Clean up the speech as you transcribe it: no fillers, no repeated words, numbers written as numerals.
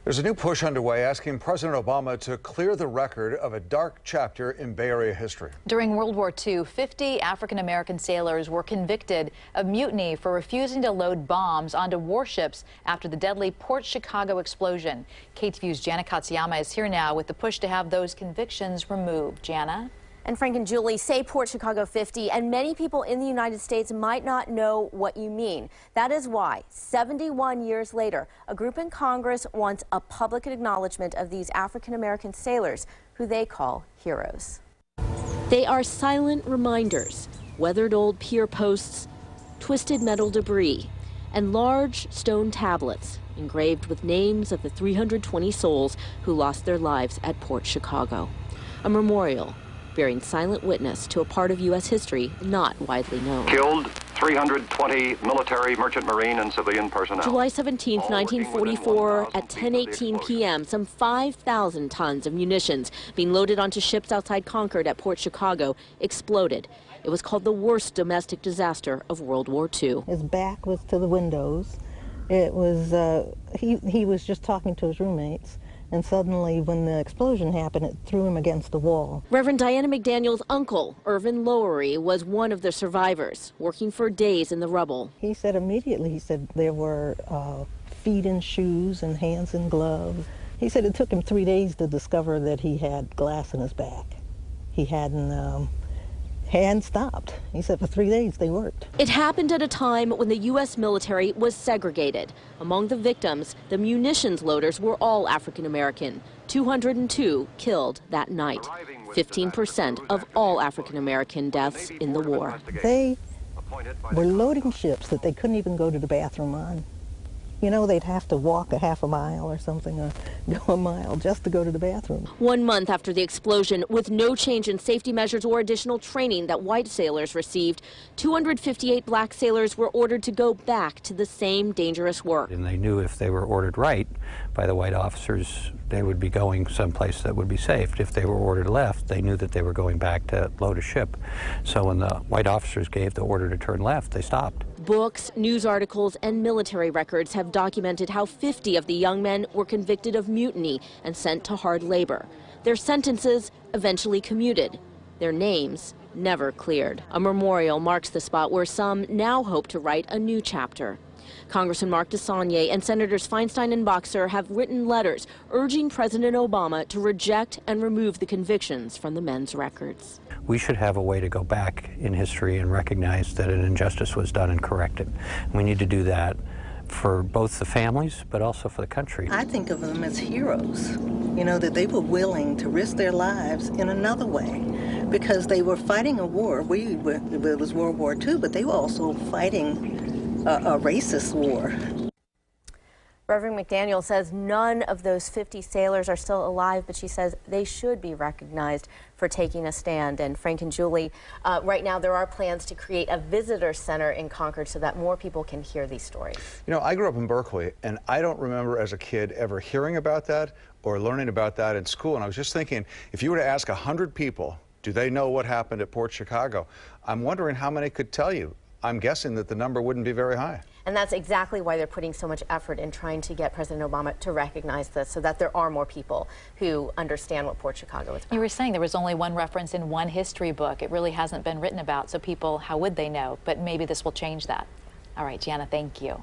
There's a new push underway asking President Obama to clear the record of a dark chapter in Bay Area history. During World War II, 50 African-American sailors were convicted of mutiny for refusing to load bombs onto warships after the deadly Port Chicago explosion. KTVU's Jana Katsuyama is here now with the push to have those convictions removed. Jana? And Frank and Julie say Port Chicago 50, and many people in the United States might not know what you mean. That is why, 71 years later, a group in Congress wants a public acknowledgement of these African-American sailors, who they call heroes. They are silent reminders, weathered old pier posts, twisted metal debris, and large stone tablets engraved with names of the 320 souls who lost their lives at Port Chicago. A memorial bearing silent witness to a part of U.S. history not widely known. Killed 320 military, merchant marine, and civilian personnel. July 17, 1944, at 10:18 p.m., some 5,000 tons of munitions being loaded onto ships outside Concord at Port Chicago exploded. It was called the worst domestic disaster of World War II. His back was to the windows. It was, he was just talking to his roommates. And suddenly, when the explosion happened, it threw him against the wall. Reverend Diana McDaniel's uncle, Irvin Lowery, was one of the survivors, working for days in the rubble. He said immediately, he said there were feet in shoes and hands in gloves. He said it took him 3 days to discover that he had glass in his back. He hadn't stopped. He said for 3 days they worked. It happened at a time when the U.S. military was segregated. Among the victims, the munitions loaders were all African American. 202 killed that night. 15% of all African American deaths in the war. They were loading ships that they couldn't even go to the bathroom on. You know, they'd have to walk a half a mile or something, or go a mile just to go to the bathroom. 1 month after the explosion, with no change in safety measures or additional training that white sailors received, 258 black sailors were ordered to go back to the same dangerous work. And they knew if they were ordered right by the white officers, they would be going someplace that would be safe. If they were ordered left, they knew that they were going back to load a ship. So when the white officers gave the order to turn left, they stopped. Books, news articles, and military records have documented how 50 of the young men were convicted of mutiny and sent to hard labor. Their sentences eventually commuted. Their names never cleared. A memorial marks the spot where some now hope to write a new chapter. Congressman Mark DeSaulnier and Senators Feinstein and Boxer have written letters urging President Obama to reject and remove the convictions from the men's records. We should have a way to go back in history and recognize that an injustice was done and correct it. We need to do that for both the families, but also for the country. I think of them as heroes, you know, that they were willing to risk their lives in another way because they were fighting a war. It was World War II, but they were also fighting a racist war. Reverend McDaniel says none of those 50 sailors are still alive, but she says they should be recognized for taking a stand. And Frank and Julie, right now there are plans to create a visitor center in Concord so that more people can hear these stories. You know, I grew up in Berkeley, and I don't remember as a kid ever hearing about that or learning about that in school. And I was just thinking, if you were to ask 100 people, do they know what happened at Port Chicago? I'm wondering how many could tell you. I'm guessing that the number wouldn't be very high. And that's exactly why they're putting so much effort in trying to get President Obama to recognize this so that there are more people who understand what Port Chicago is about. You were saying there was only one reference in one history book. It really hasn't been written about, so people, how would they know? But maybe this will change that. All right, Gianna, thank you.